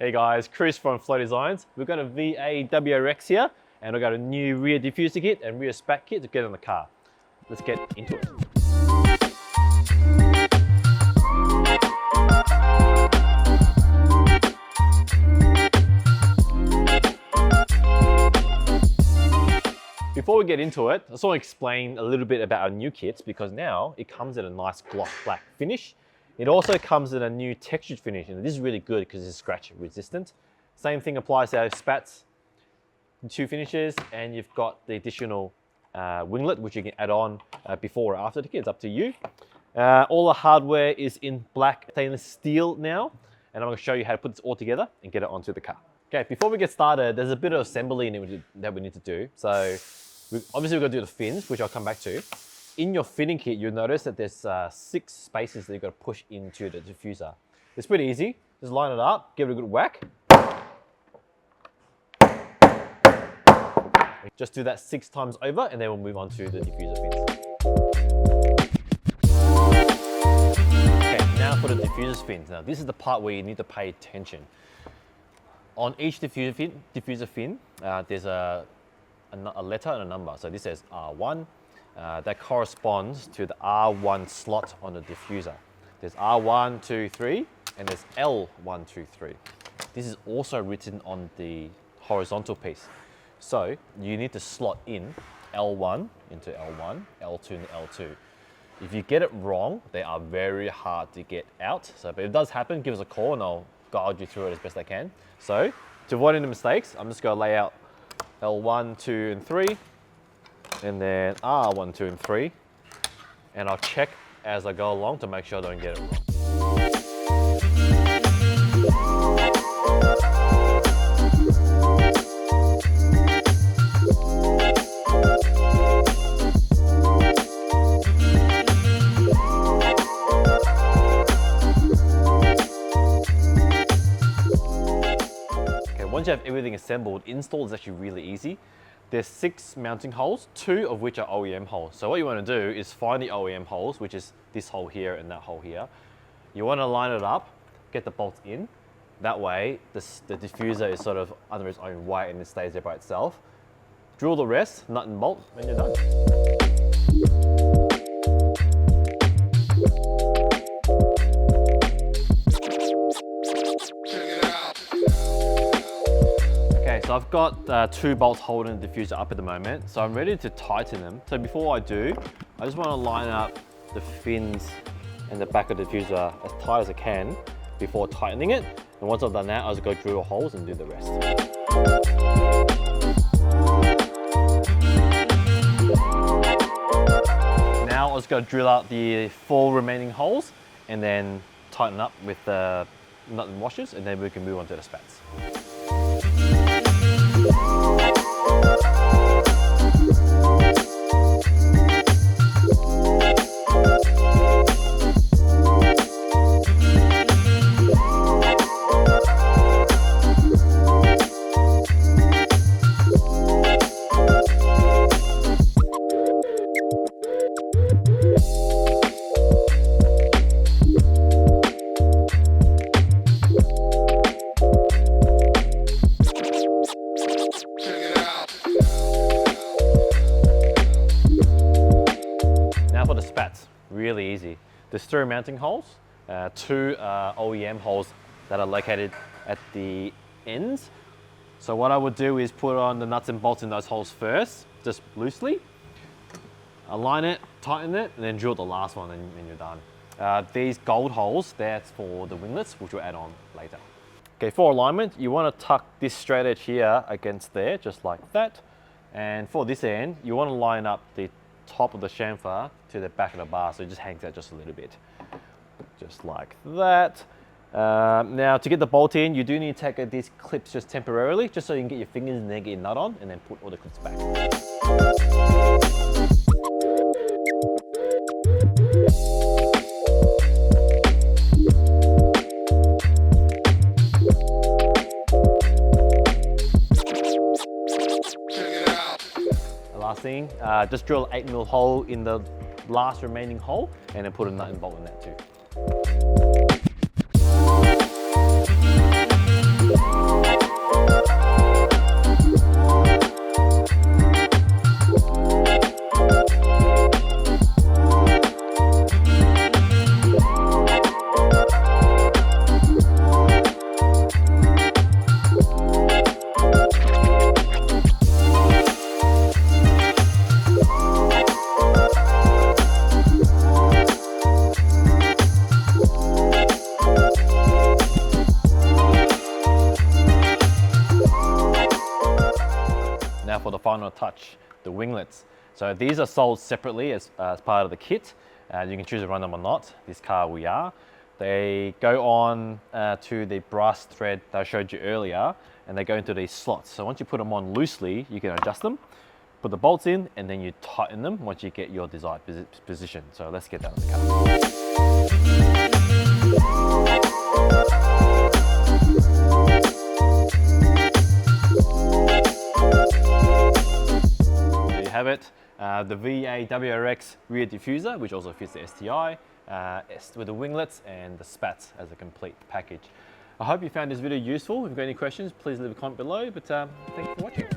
Hey guys, Chris from Flow Designs. We've got a VA WRX here and we've got a new rear diffuser kit and rear spat kit to get on the car. Let's get into it. Before we get into it, I just want to explain a little bit about our new kits because now it comes in a nice gloss black finish. It also comes in a new textured finish, and this is really good because it's scratch resistant. Same thing applies to our spats, two finishes, and you've got the additional winglet which you can add on before or after the kit, it's up to you. All the hardware is in black stainless steel now, and I'm going to show you how to put this all together and get it onto the car. Okay, before we get started, there's a bit of assembly that we need to do. So obviously we've got to do the fins, which I'll come back to. In your fitting kit, you'll notice that there's 6 spaces that you've got to push into the diffuser. It's pretty easy. Just line it up, give it a good whack. Just do that 6 times over, and then we'll move on to the diffuser fins. Okay, now for the diffuser fins. Now this is the part where you need to pay attention. On each diffuser fin, there's a letter and a number. So this says R1. That corresponds to the R1 slot on the diffuser. There's R1, 2, 3, and there's L1, 2, 3. This is also written on the horizontal piece. So you need to slot in L1 into L1, L2 into L2. If you get it wrong, they are very hard to get out. So if it does happen, give us a call and I'll guide you through it as best I can. So to avoid any mistakes, I'm just going to lay out L1, 2, and 3, and then R1, 2, and 3, and I'll check as I go along to make sure I don't get it wrong. Once you have everything assembled, install is actually really easy. There's 6 mounting holes, 2 of which are OEM holes. So what you want to do is find the OEM holes, which is this hole here and that hole here. You want to line it up, get the bolts in. That way, the diffuser is sort of under its own weight and it stays there by itself. Drill the rest, nut and bolt, and you're done. So I've got 2 bolts holding the diffuser up at the moment, so I'm ready to tighten them. So before I do, I just want to line up the fins and the back of the diffuser as tight as I can before tightening it. And once I've done that, I'll just go drill holes and do the rest. Now I'll just go drill out the 4 remaining holes and then tighten up with the nut and washers, and then we can move on to the spats. Really easy. There's 3 mounting holes, 2 OEM holes that are located at the ends. So what I would do is put on the nuts and bolts in those holes first, just loosely. Align it, tighten it, and then drill the last one and you're done. These gold holes, that's for the winglets, which we'll add on later. Okay, for alignment, you want to tuck this straight edge here against there, just like that. And for this end, you want to line up the top of the chamfer to the back of the bar, so it just hangs out just a little bit, just like that. Now to get the bolt in, you do need to take these clips just temporarily, just so you can get your fingers and then get your nut on, and then put all the clips back. Last thing, just drill an 8mm hole in the last remaining hole and then put a nut and bolt in that too. final touch, the winglets. So these are sold separately as part of the kit. You can choose to run them or not. This car we are. They go on to the brass thread that I showed you earlier, and they go into these slots. So once you put them on loosely, you can adjust them, put the bolts in, and then you tighten them once you get your desired position. So let's get that on the car. There you have it. The VA WRX rear diffuser, which also fits the STI, with the winglets and the spats as a complete package. I hope you found this video useful. If you've got any questions, please leave a comment below, but thank you for watching.